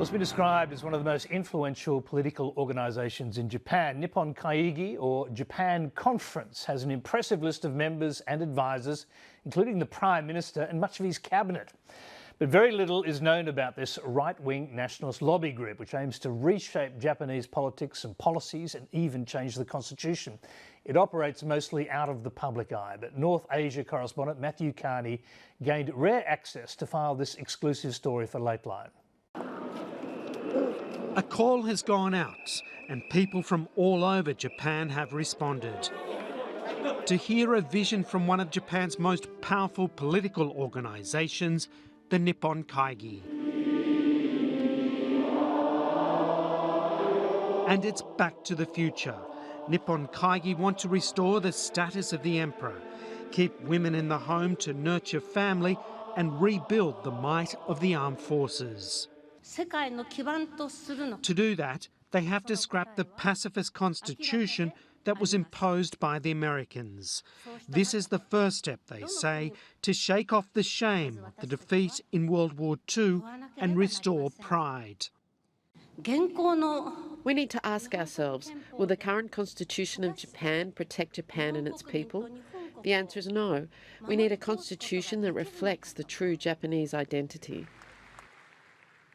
Well, it's been described as one of the most influential political organisations in Japan. Nippon Kaigi, or Japan Conference, has an impressive list of members and advisors, including the Prime Minister and much of his cabinet. But very little is known about this right-wing nationalist lobby group, which aims to reshape Japanese politics and policies and even change the constitution. It operates mostly out of the public eye, but North Asia correspondent Matthew Carney gained rare access to file this exclusive story for Lateline. A call has gone out and people from all over Japan have responded. To hear a vision from one of Japan's most powerful political organisations, the Nippon Kaigi. And it's back to the future. Nippon Kaigi want to restore the status of the emperor, keep women in the home to nurture family and rebuild the might of the armed forces. To do that, they have to scrap the pacifist constitution that was imposed by the Americans. This is the first step, they say, to shake off the shame of the defeat in World War II and restore pride. We need to ask ourselves, will the current constitution of Japan protect Japan and its people? The answer is no. We need a constitution that reflects the true Japanese identity.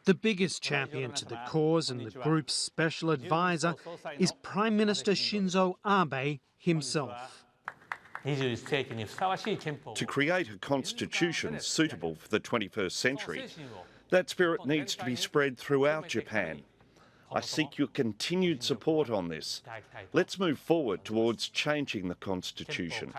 The biggest champion to the cause and the group's special advisor is Prime Minister Shinzo Abe himself. To create a constitution suitable for the 21st century, that spirit needs to be spread throughout Japan. I seek your continued support on this. Let's move forward towards changing the constitution.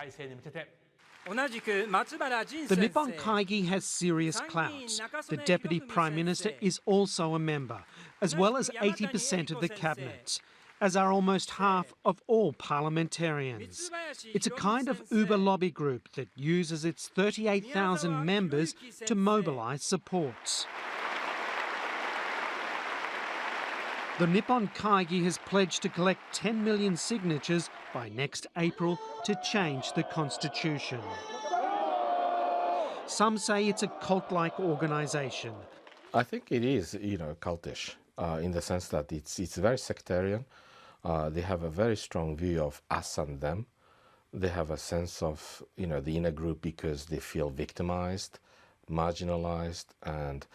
The Nippon Kaigi has serious clout. The Deputy Prime Minister is also a member, as well as 80% of the cabinet, as are almost half of all parliamentarians. It's a kind of Uber lobby group that uses its 38,000 members to mobilise support. The Nippon Kaigi has pledged to collect 10 million signatures by next April to change the constitution. Some say it's a cult-like organisation. I think it is, cultish, in the sense that it's very sectarian. They have a very strong view of us and them. They have a sense of, the inner group because they feel victimised, marginalised, and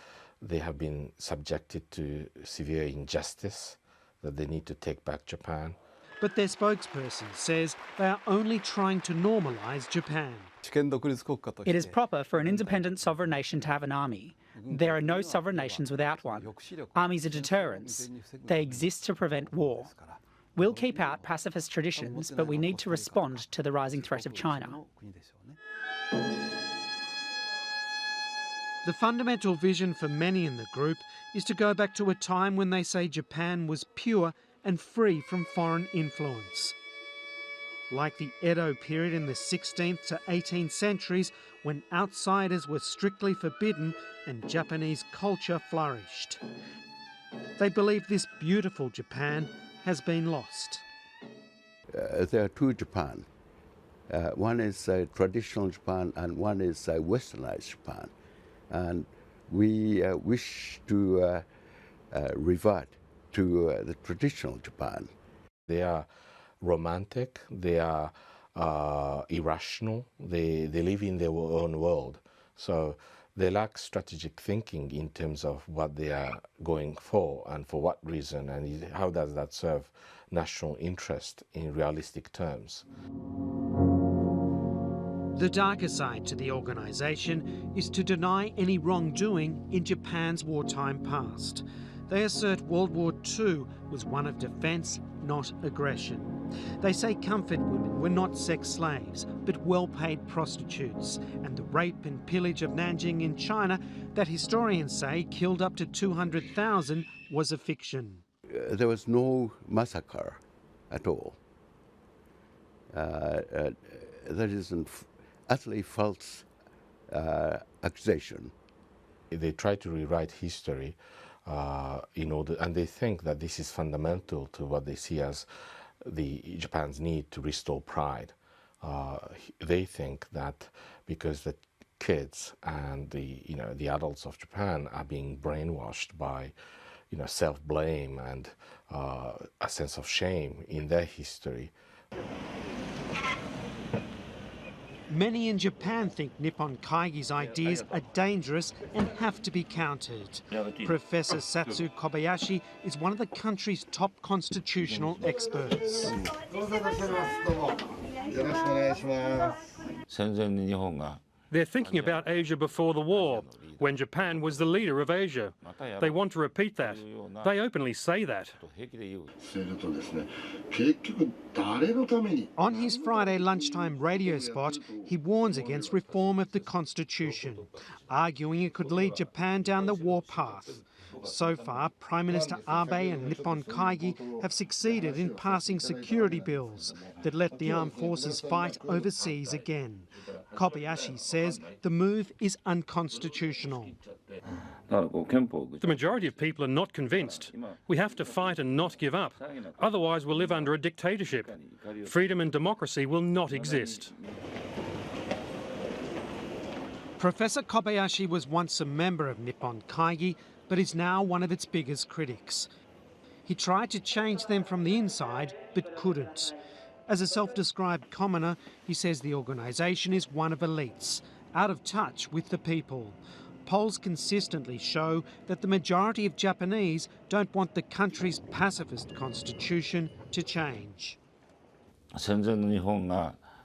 they have been subjected to severe injustice, that they need to take back Japan. But their spokesperson says they are only trying to normalise Japan. It is proper for an independent sovereign nation to have an army. There are no sovereign nations without one. Armies are deterrents. They exist to prevent war. We'll keep out pacifist traditions, but we need to respond to the rising threat of China. The fundamental vision for many in the group is to go back to a time when they say Japan was pure and free from foreign influence. Like the Edo period in the 16th to 18th centuries, when outsiders were strictly forbidden and Japanese culture flourished. They believe this beautiful Japan has been lost. There are two Japan. One is traditional Japan and one is westernized Japan. And we wish to revert to the traditional Japan. They are romantic, they are irrational, they live in their own world. So they lack strategic thinking in terms of what they are going for and for what reason, and how does that serve national interest in realistic terms. The darker side to the organisation is to deny any wrongdoing in Japan's wartime past. They assert World War II was one of defence, not aggression. They say comfort women were not sex slaves, but well-paid prostitutes, and the rape and pillage of Nanjing in China that historians say killed up to 200,000 was a fiction. There was no massacre at all. That is an utterly false accusation. They try to rewrite history and they think that this is fundamental to what they see as Japan's need to restore pride. They think that because the kids and the adults of Japan are being brainwashed by self-blame and a sense of shame in their history. Many in Japan think Nippon Kaigi's ideas are dangerous and have to be countered. Professor Satsu Kobayashi is one of the country's top constitutional experts. They're thinking about Asia before the war, when Japan was the leader of Asia. They want to repeat that. They openly say that. On his Friday lunchtime radio spot, he warns against reform of the constitution, arguing it could lead Japan down the war path. So far, Prime Minister Abe and Nippon Kaigi have succeeded in passing security bills that let the armed forces fight overseas again. Kobayashi says the move is unconstitutional. The majority of people are not convinced. We have to fight and not give up. Otherwise, we'll live under a dictatorship. Freedom and democracy will not exist. Professor Kobayashi was once a member of Nippon Kaigi, but is now one of its biggest critics. He tried to change them from the inside, but couldn't. As a self-described commoner, he says the organisation is one of elites, out of touch with the people. Polls consistently show that the majority of Japanese don't want the country's pacifist constitution to change.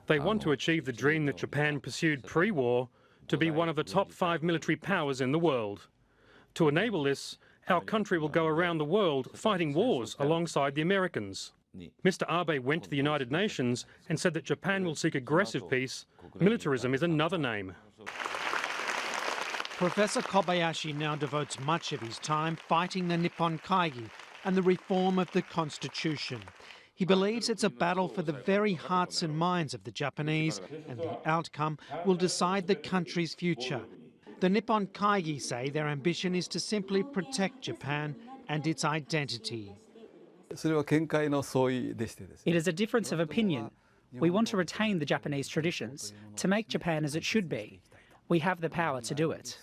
They want to achieve the dream that Japan pursued pre-war, to be one of the top 5 military powers in the world. To enable this, our country will go around the world fighting wars alongside the Americans. Mr. Abe went to the United Nations and said that Japan will seek aggressive peace. Militarism is another name. Professor Kobayashi now devotes much of his time fighting the Nippon Kaigi and the reform of the constitution. He believes it's a battle for the very hearts and minds of the Japanese, and the outcome will decide the country's future. The Nippon Kaigi say their ambition is to simply protect Japan and its identity. It is a difference of opinion. We want to retain the Japanese traditions, to make Japan as it should be. We have the power to do it.